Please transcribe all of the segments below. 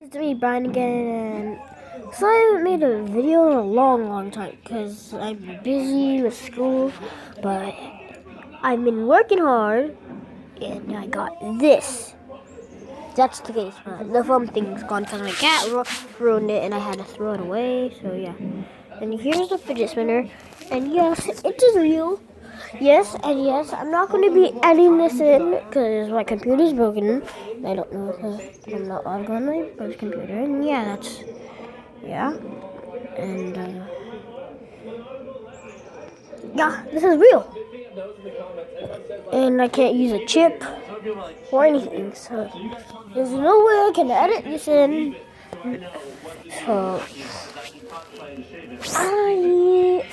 It's me, Brian, again, and so I haven't made a video in a long time because I've been busy with school, but I've been working hard, and I got this. That's the case. The foam thing's gone because my cat ruined it, and I had to throw it away, so yeah. And here's the fidget spinner, and yes, it is real. Yes, and yes, I'm not going to be adding this in because my computer's broken. I don't know because I'm not logged on my brother's computer. And yeah, and yeah, this is real. And I can't use a chip or anything, so there's no way I can edit this in. So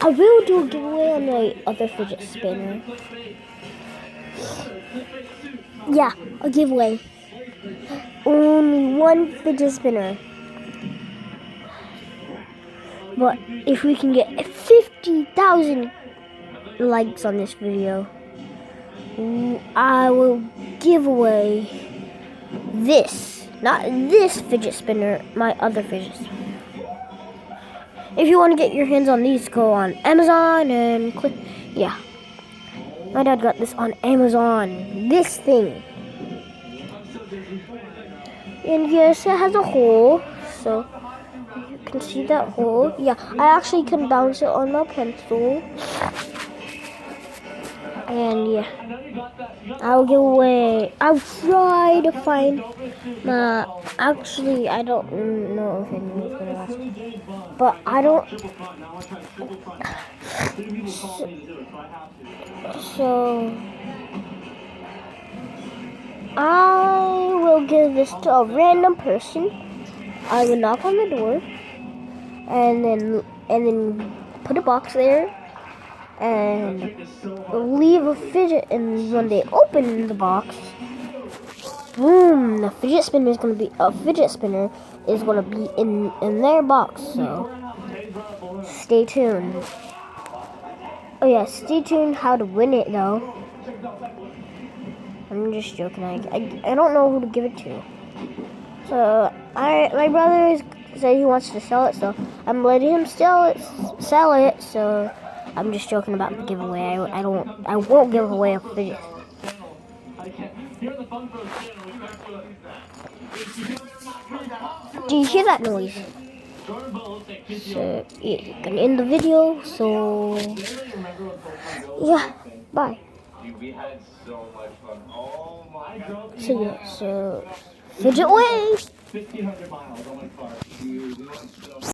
I will do a giveaway on my other fidget spinner. Yeah, a giveaway. Only one fidget spinner. But if we can get 50,000 likes on this video, I will give away this. Not this fidget spinner, my other fidget spinner. If you want to get your hands on these, go on Amazon and click. Yeah. My dad got this on Amazon. This thing. And yes, it has a hole. So you can see that hole. Yeah, I actually can bounce it on my pencil. And yeah, I'll give away. I'll try to find my. Actually, I don't know if anyone's gonna ask, but I don't. So I will give this to a random person. I will knock on the door, and then put a box there. And leave a fidget, and when they open the box, boom! The fidget spinner is gonna be in their box. So stay tuned. Oh yeah, stay tuned. How to win it though? I'm just joking. I don't know who to give it to. So my brother said he wants to sell it, so I'm letting him sell it. So I'm just joking about the giveaway. I won't give away a fidget. Do you hear that noise? So yeah, you can end the video. So yeah, bye. So yeah, so fidget away.